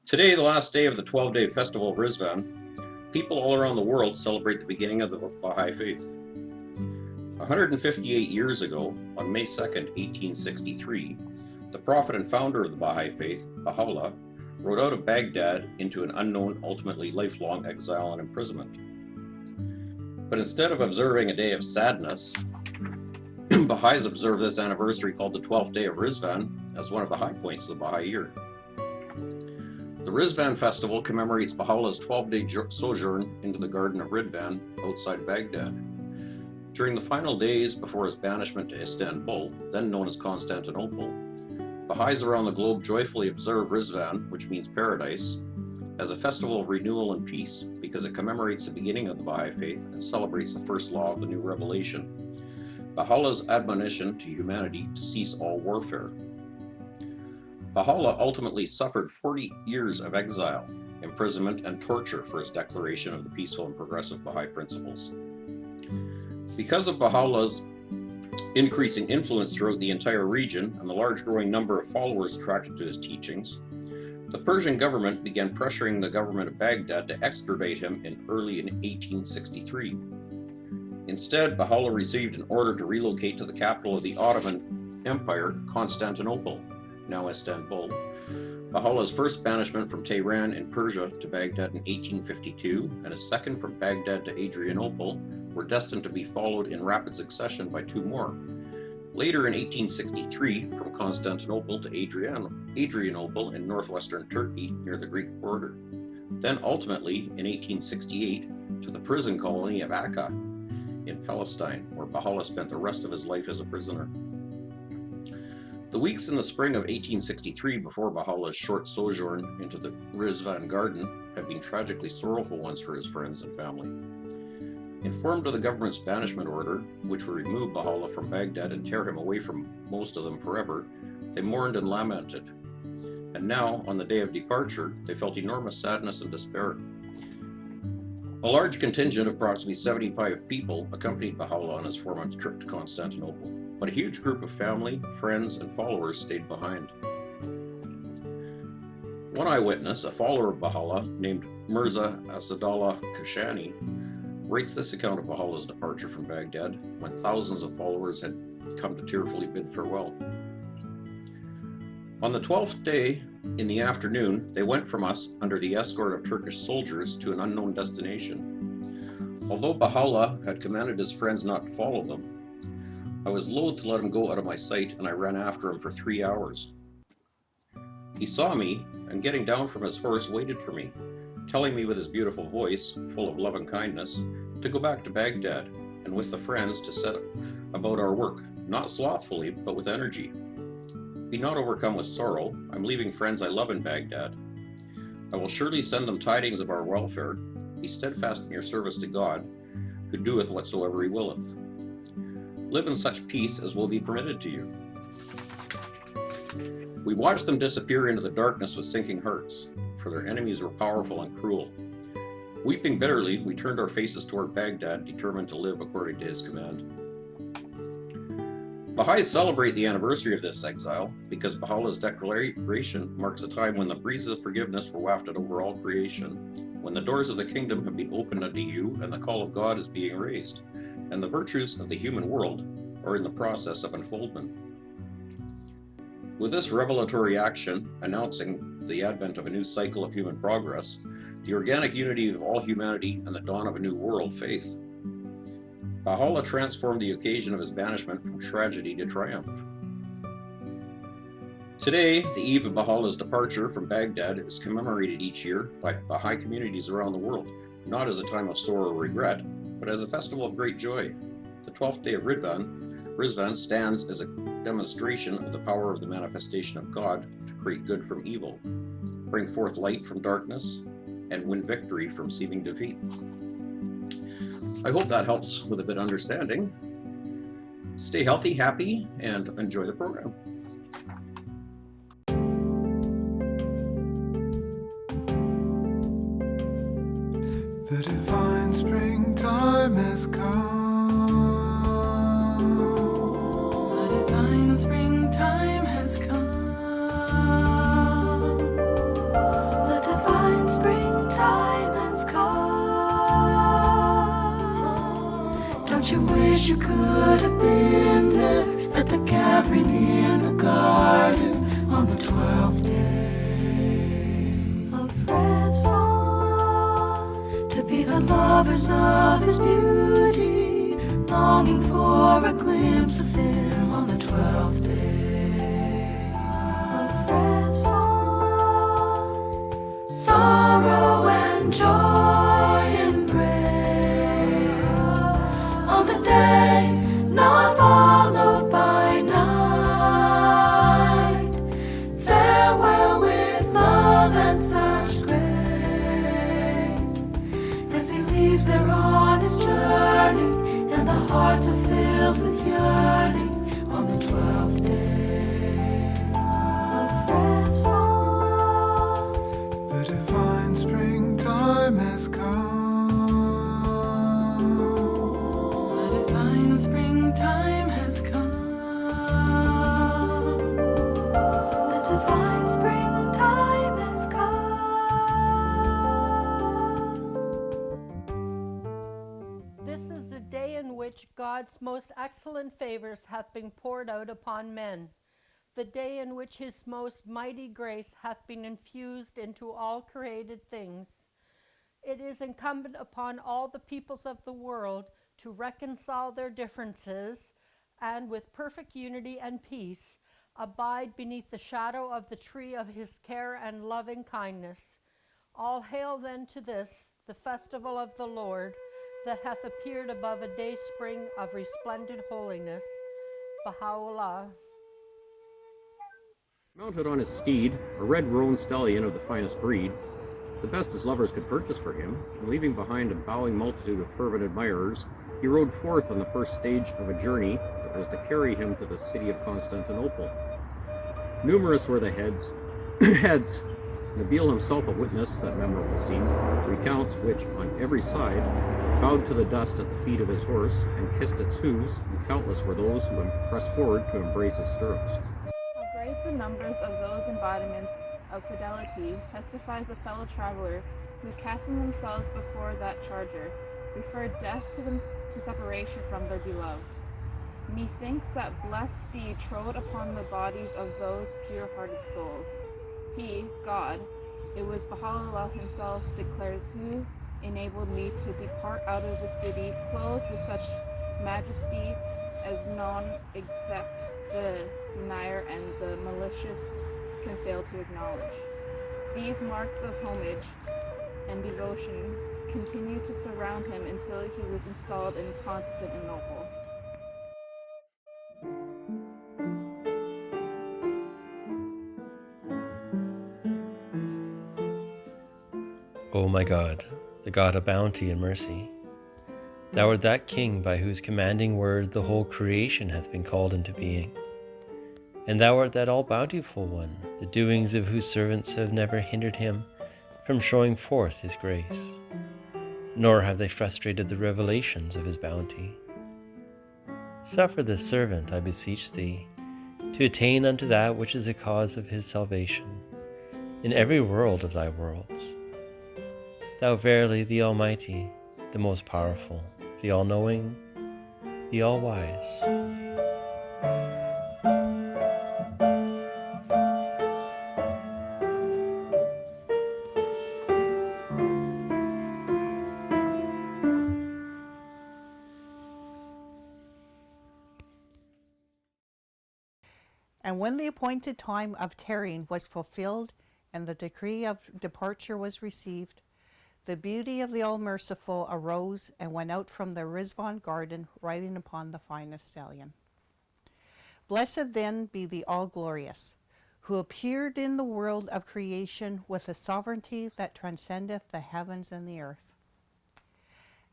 Today, the last day of the 12-day festival of Ridvan, people all around the world celebrate the beginning of the Baha'i faith. 158 years ago, on May 2nd, 1863, the prophet and founder of the Baha'i faith, Baha'u'llah, rode out of Baghdad into an unknown, ultimately lifelong exile and imprisonment. But instead of observing a day of sadness, Baha'is observe this anniversary called the 12th day of Ridvan as one of the high points of the Baha'i year. The Ridvan festival commemorates Baha'u'llah's 12-day sojourn into the Garden of Ridvan outside Baghdad. During the final days before his banishment to Istanbul, then known as Constantinople, Baha'is around the globe joyfully observe Ridvan, which means paradise, as a festival of renewal and peace because it commemorates the beginning of the Baha'i faith and celebrates the first law of the new revelation, Baha'u'llah's admonition to humanity to cease all warfare. Baha'u'llah ultimately suffered 40 years of exile, imprisonment, and torture for his declaration of the peaceful and progressive Baha'i principles. Because of Baha'u'llah's increasing influence throughout the entire region and the large growing number of followers attracted to his teachings, the Persian government began pressuring the government of Baghdad to extradite him early in 1863. Instead, Baha'u'llah received an order to relocate to the capital of the Ottoman Empire, Constantinople, now Istanbul. Baha'u'llah's first banishment from Tehran in Persia to Baghdad in 1852 and his second from Baghdad to Adrianople were destined to be followed in rapid succession by two more. Later in 1863, from Constantinople to Adrianople in northwestern Turkey near the Greek border. Then ultimately, in 1868, to the prison colony of Akka in Palestine, where Baha'u'llah spent the rest of his life as a prisoner. The weeks in the spring of 1863 before Baha'u'llah's short sojourn into the Ridvan garden had been tragically sorrowful ones for his friends and family. Informed of the government's banishment order, which would remove Baha'u'llah from Baghdad and tear him away from most of them forever, they mourned and lamented. And now, on the day of departure, they felt enormous sadness and despair. A large contingent of approximately 75 people accompanied Baha'u'llah on his 4-month trip to Constantinople, but a huge group of family, friends, and followers stayed behind. One eyewitness, a follower of Baha'u'llah named Mirza Asadullah Kashani, rates this account of Baha'u'llah's departure from Baghdad when thousands of followers had come to tearfully bid farewell. On the 12th day, in the afternoon, they went from us under the escort of Turkish soldiers to an unknown destination. Although Baha'u'llah had commanded his friends not to follow them, I was loath to let him go out of my sight, and I ran after him for 3 hours. He saw me, and getting down from his horse, waited for me, telling me with his beautiful voice, full of love and kindness, to go back to Baghdad, and with the friends to set about our work, not slothfully, but with energy. Be not overcome with sorrow. I'm leaving friends I love in Baghdad. I will surely send them tidings of our welfare. Be steadfast in your service to God, who doeth whatsoever he willeth. Live in such peace as will be permitted to you. We watched them disappear into the darkness with sinking hearts, for their enemies were powerful and cruel. Weeping bitterly, we turned our faces toward Baghdad, determined to live according to his command. Baha'is celebrate the anniversary of this exile because Baha'u'llah's declaration marks a time when the breezes of forgiveness were wafted over all creation, when the doors of the kingdom have been opened unto you and the call of God is being raised, and the virtues of the human world are in the process of unfoldment. With this revelatory action, announcing the advent of a new cycle of human progress, the organic unity of all humanity and the dawn of a new world faith, Baha'u'llah transformed the occasion of his banishment from tragedy to triumph. Today, the eve of Baha'u'llah's departure from Baghdad is commemorated each year by Baha'i communities around the world, not as a time of sorrow or regret, but as a festival of great joy. The 12th day of Ridvan stands as a demonstration of the power of the manifestation of God to create good from evil, bring forth light from darkness, and win victory from seeming defeat. I hope that helps with a bit of understanding. Stay healthy, happy, and enjoy the program. The divine springtime has come. The divine springtime has come. The wish you could have been there at the gathering in the garden on the 12th day of Ridvan, to be the lovers of his beauty, longing for a glimpse of him on the 12th day of Ridvan. Sorrow and joy embrace on the day not followed by night. Farewell with love and such grace, as he leaves there on his journey, and the hearts are filled with yearning on the 12th day of Ridvan. The divine springtime has come. The divine springtime has come. The divine springtime has come. This is the day in which God's most excellent favors hath been poured out upon men, the day in which his most mighty grace hath been infused into all created things. It is incumbent upon all the peoples of the world to reconcile their differences, and with perfect unity and peace, abide beneath the shadow of the tree of his care and loving kindness. All hail then to this, the festival of the Lord, that hath appeared above a day spring of resplendent holiness. Baha'u'llah. Mounted on his steed, a red roan stallion of the finest breed, the best his lovers could purchase for him, and leaving behind a bowing multitude of fervent admirers, he rode forth on the first stage of a journey that was to carry him to the city of Constantinople. Numerous were the heads, Nabil himself a witness that memorable scene, recounts which on every side bowed to the dust at the feet of his horse and kissed its hooves, and countless were those who pressed forward to embrace his stirrups. How great the numbers of those embodiments of fidelity testifies a fellow traveler who, casting themselves before that charger, preferred death to separation from their beloved. Methinks that blessed steed trode upon the bodies of those pure-hearted souls. He, God, it was Baha'u'llah himself declares, who enabled me to depart out of the city clothed with such majesty as none except the denier and the malicious can fail to acknowledge. These marks of homage and devotion continued to surround him until he was installed in Constantinople. O my God, the God of bounty and mercy, thou art that King by whose commanding word the whole creation hath been called into being. And thou art that all-bountiful one, the doings of whose servants have never hindered him from showing forth his grace, nor have they frustrated the revelations of his bounty. Suffer this servant, I beseech thee, to attain unto that which is the cause of his salvation, in every world of thy worlds. Thou verily the Almighty, the most powerful, the all-knowing, the all-wise. And when the appointed time of tarrying was fulfilled, and the decree of departure was received, the beauty of the All-Merciful arose and went out from the Ridvan garden, riding upon the finest stallion. Blessed then be the All-Glorious, who appeared in the world of creation with a sovereignty that transcendeth the heavens and the earth.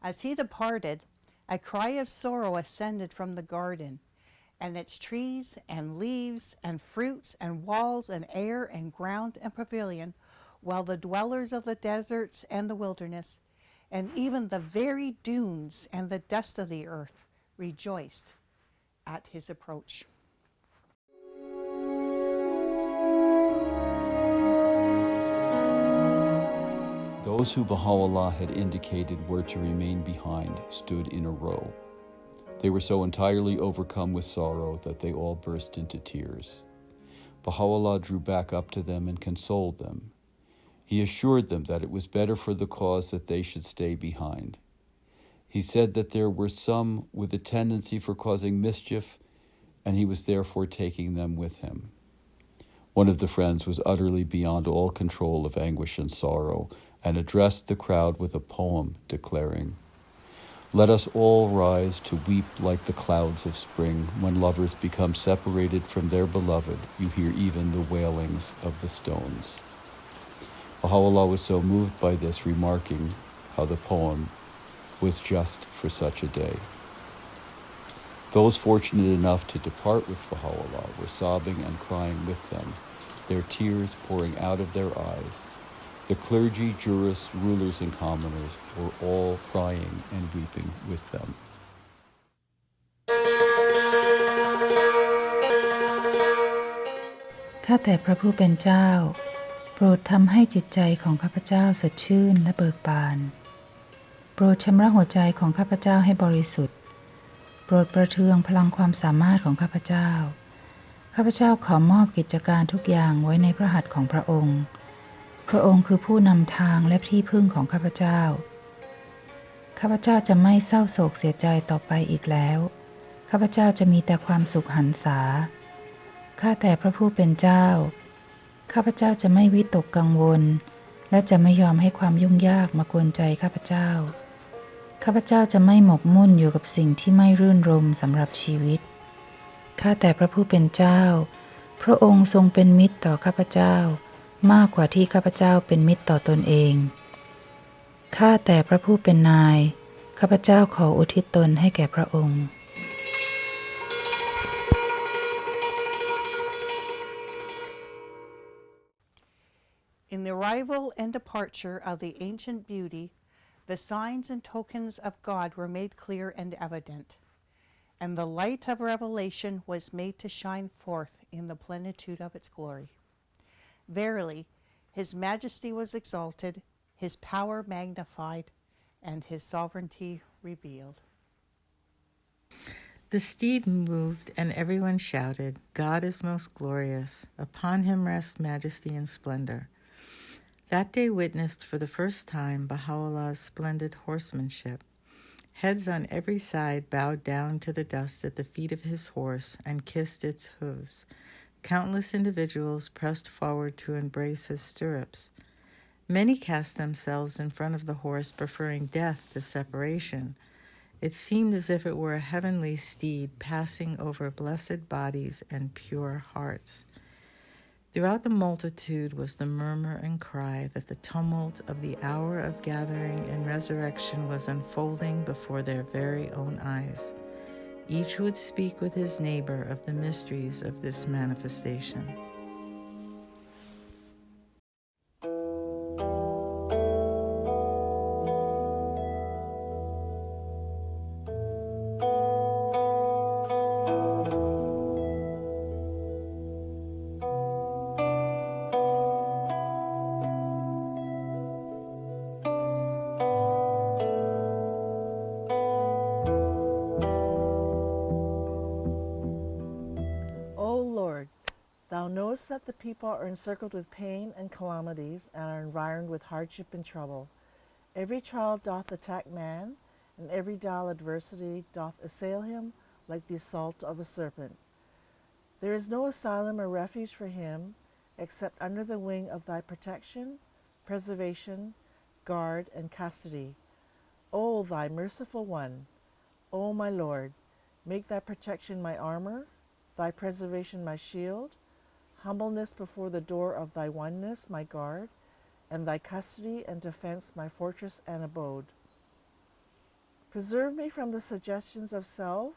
As he departed, a cry of sorrow ascended from the garden, and its trees and leaves and fruits and walls and air and ground and pavilion, while the dwellers of the deserts and the wilderness, and even the very dunes and the dust of the earth, rejoiced at his approach. Those who Baha'u'llah had indicated were to remain behind stood in a row. They were so entirely overcome with sorrow that they all burst into tears. Baha'u'llah drew back up to them and consoled them. He assured them that it was better for the cause that they should stay behind. He said that there were some with a tendency for causing mischief, and he was therefore taking them with him. One of the friends was utterly beyond all control of anguish and sorrow, and addressed the crowd with a poem declaring, "Let us all rise to weep like the clouds of spring. When lovers become separated from their beloved, you hear even the wailings of the stones." Baha'u'llah was so moved by this, remarking how the poem was just for such a day. Those fortunate enough to depart with Baha'u'llah were sobbing and crying with them, their tears pouring out of their eyes. The clergy, jurists, rulers, and commoners were all crying and weeping with them. ข้าแต่พระผู้เป็นเจ้าโปรดทำให้จิตใจของข้าพเจ้าสดชื่นและเบิกบานโปรดชำระหัวใจของข้าพเจ้าให้บริสุทธิ์โปรดประเทืองพลังความสามารถของข้าพเจ้าข้าพเจ้าขอมอบกิจการทุกอย่างไว้ในพระหัตถ์ของพระองค์พระองค์คือผู้นำทางและที่พึ่งของข้าพเจ้าข้าพเจ้าจะไม่เศร้าโศกเสียใจต่อไปอีกแล้วข้าพเจ้าจะมีแต่ความสุขหันษาข้าแต่พระผู้เป็นเจ้าข้าพเจ้าจะไม่วิตกกังวลและจะไม่ยอมให้ความยุ่งยากมากวนใจข้าพเจ้าข้าพเจ้าจะไม่หมกมุ่นอยู่กับสิ่งที่ไม่รื่นรมสำหรับชีวิตข้าแต่พระผู้เป็นเจ้าพระองค์ทรงเป็นมิตรต่อข้าพเจ้ามากกว่าที่ข้าพเจ้าเป็นมิตรต่อตนเองข้าแต่พระผู้เป็นนายข้าพเจ้าขออุทิศตนให้แก่พระองค์ In the arrival and departure of the ancient beauty, the signs and tokens of God were made clear and evident, and the light of revelation was made to shine forth in the plenitude of its glory. Verily, his majesty was exalted, his power magnified, and his sovereignty revealed. The steed moved, and everyone shouted, "God is most glorious. Upon him rest majesty and splendor." That day witnessed for the first time Baha'u'llah's splendid horsemanship. Heads on every side bowed down to the dust at the feet of his horse and kissed its hooves. Countless individuals pressed forward to embrace his stirrups. Many cast themselves in front of the horse, preferring death to separation. It seemed as if it were a heavenly steed passing over blessed bodies and pure hearts. Throughout the multitude was the murmur and cry that the tumult of the hour of gathering and resurrection was unfolding before their very own eyes. Each would speak with his neighbor of the mysteries of this manifestation. Thou knowest that the people are encircled with pain and calamities and are environed with hardship and trouble. Every trial doth attack man, and every dull adversity doth assail him like the assault of a serpent. There is no asylum or refuge for him except under the wing of thy protection, preservation, guard, and custody. O thy merciful one, O my Lord, make thy protection my armor, thy preservation my shield, humbleness before the door of thy oneness my guard, and thy custody and defense my fortress and abode. Preserve me from the suggestions of self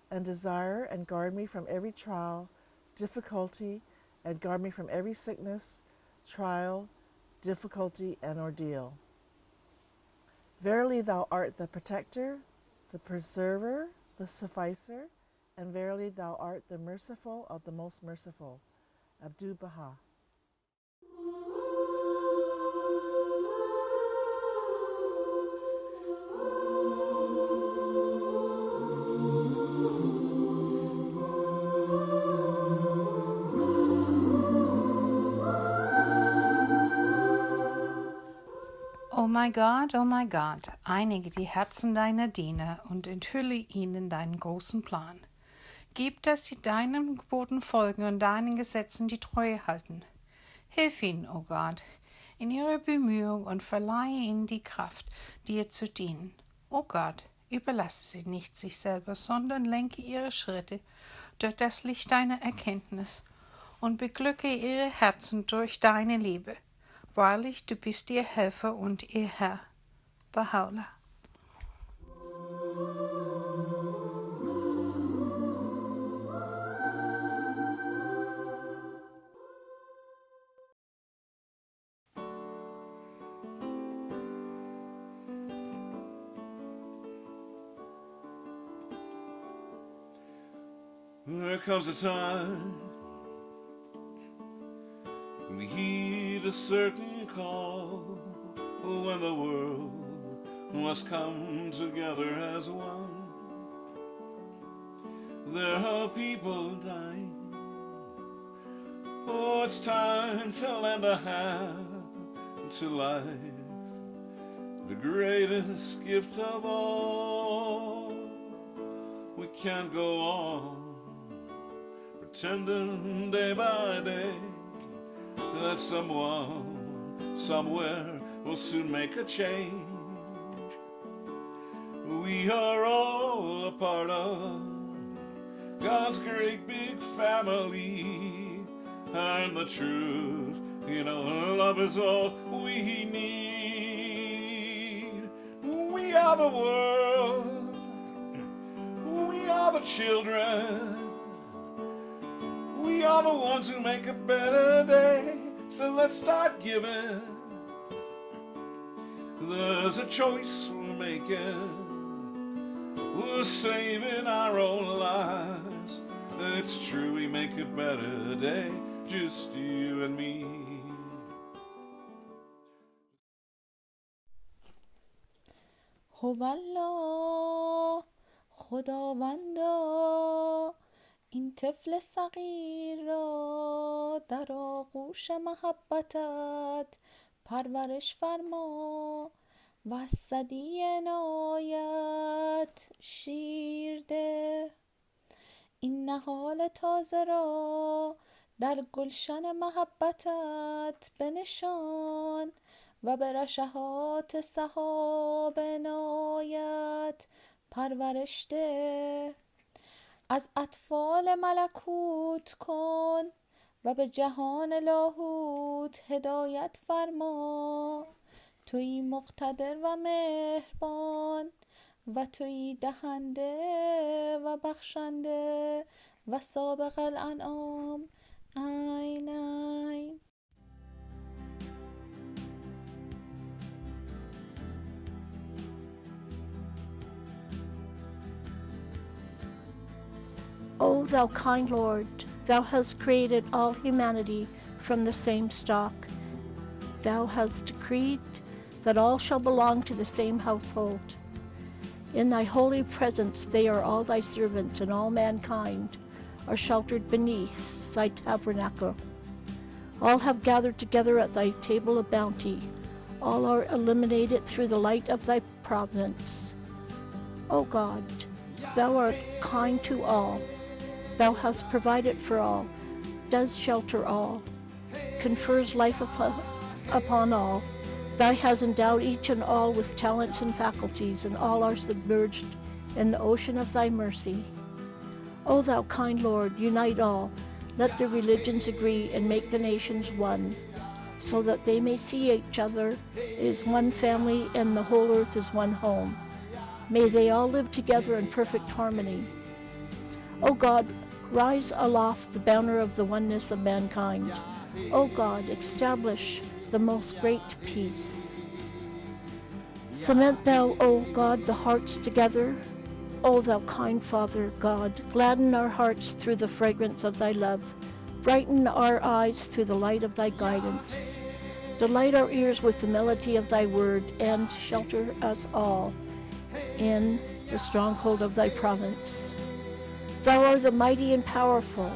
and desire, and guard me from every trial, difficulty, and guard me from every sickness, trial, difficulty, and ordeal. Verily thou art the protector, the preserver, the sufficer, and verily thou art the merciful of the most merciful. Abdul Baha. my God, einige die Herzen deiner Diener und enthülle ihnen deinen großen Plan. Gib, dass sie deinen Geboten folgen und deinen Gesetzen die Treue halten. Hilf ihnen, o Gott, in ihrer Bemühung und verleihe ihnen die Kraft, dir zu dienen. O Gott, überlasse sie nicht sich selber, sondern lenke ihre Schritte durch das Licht deiner Erkenntnis und beglücke ihre Herzen durch deine Liebe. Wahrlich, du bist ihr Helfer und ihr Herr. Baha'u'llah. There comes a time we heed a certain call, when the world must come together as one. There are people dying. Oh, it's time to lend a hand to life, the greatest gift of all. We can't go on pretending day by day that someone, somewhere will soon make a change. We are all a part of God's great big family, and the truth, love is all we need. We are the world, we are the children, we are the ones who make a better day, so let's start giving. There's a choice we're making. We're saving our own lives. It's true, we make a better day, just you and me. الله خداوندا این طفل صغیر را در آغوش محبتت پرورش فرما و از صدی عنایت شیر ده. این نهال تازه را در گلشن محبتت بنشان و به رشحات سحاب عنایت پرورش ده. از اطفال ملکوت کن و به جهان لاهوت هدایت فرما. تویی مقتدر و مهربان و تویی دهنده و بخشنده و سابق الانعام. عین عین. O thou kind Lord, thou hast created all humanity from the same stock. Thou hast decreed that all shall belong to the same household. In thy holy presence they are all thy servants, and all mankind are sheltered beneath thy tabernacle. All have gathered together at thy table of bounty. All are illuminated through the light of thy providence. O God, thou art kind to all. Thou hast provided for all, does shelter all, confers life upon all. Thou hast endowed each and all with talents and faculties, and all are submerged in the ocean of thy mercy. O thou kind Lord, unite all. Let the religions agree and make the nations one, so that they may see each other as one family and the whole earth as one home. May they all live together in perfect harmony. O God, rise aloft the banner of the oneness of mankind. O God, establish the most great peace. Cement thou, O God, the hearts together. O thou kind Father, God, gladden our hearts through the fragrance of thy love. Brighten our eyes through the light of thy guidance. Delight our ears with the melody of thy word, and shelter us all in the stronghold of thy province. Thou art the mighty and powerful.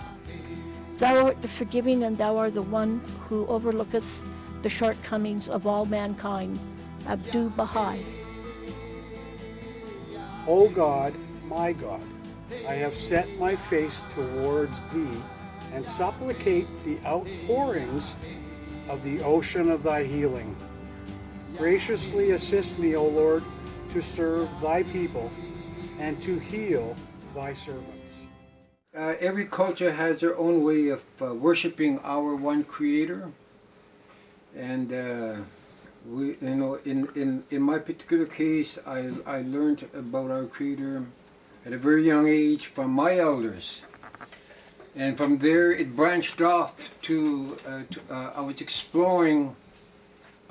Thou art the forgiving, and thou art the one who overlooketh the shortcomings of all mankind. Abdu Baha'i. O God, my God, I have set my face towards thee and supplicate the outpourings of the ocean of thy healing. Graciously assist me, O Lord, to serve thy people and to heal thy servants. Every culture has their own way of worshiping our one Creator, and we, in my particular case, I learned about our Creator at a very young age from my elders, and from there it branched off to I was exploring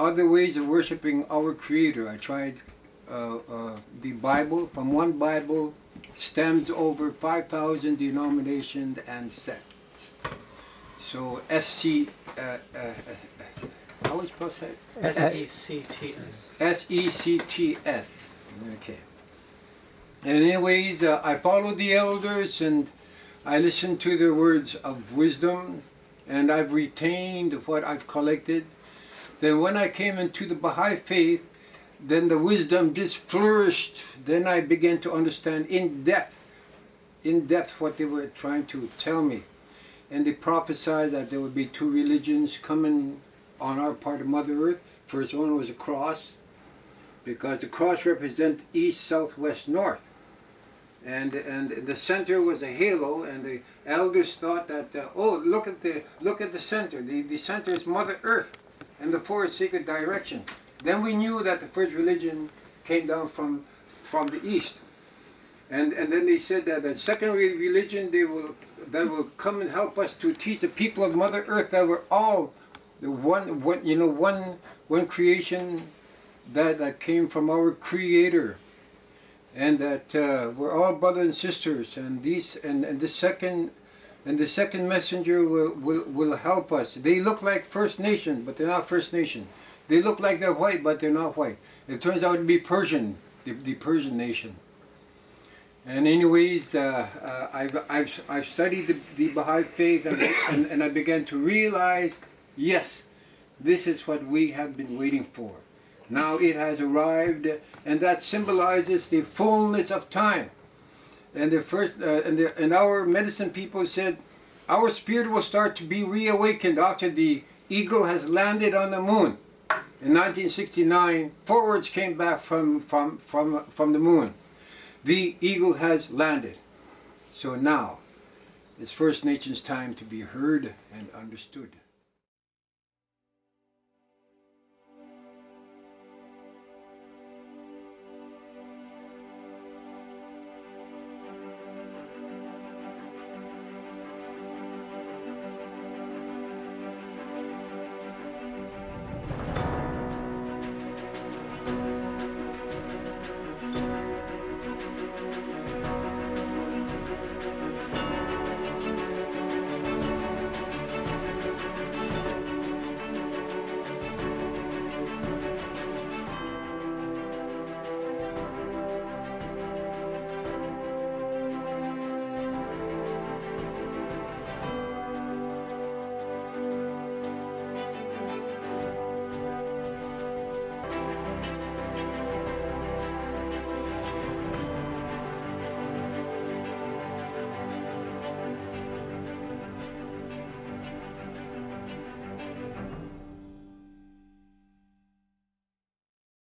other ways of worshiping our Creator. I tried the Bible. From one Bible stems over 5,000 denominations and sects. So how is it supposed to say? S-E-C-T-S. S-E-C-T-S. Okay. And anyways, I followed the elders and I listened to their words of wisdom, and I've retained what I've collected. Then when I came into the Baha'i faith, then the wisdom just flourished. Then I began to understand in depth what they were trying to tell me. And they prophesied that there would be two religions coming on our part of Mother Earth. First one was a cross, because the cross represents east, south, west, north. And the center was a halo, and the elders thought that, oh, look at the center. The center is Mother Earth, and the four is sacred direction. Then we knew that the first religion came down from the east. And then they said that the second religion that will come and help us to teach the people of Mother Earth that we're all the one creation that came from our Creator, and that we're all brothers and sisters. And the second messenger will help us. They look like First Nation, but they're not First Nation. They look like they're white, but they're not white. It turns out to be Persian, the Persian nation. And anyways, I've studied the Baha'i faith, and I began to realize, yes, this is what we have been waiting for. Now it has arrived, and that symbolizes the fullness of time. And the first, and our medicine people said, our spirit will start to be reawakened after the eagle has landed on the moon. In 1969, forwards came back from the moon. The eagle has landed. So now, it's First Nations time to be heard and understood.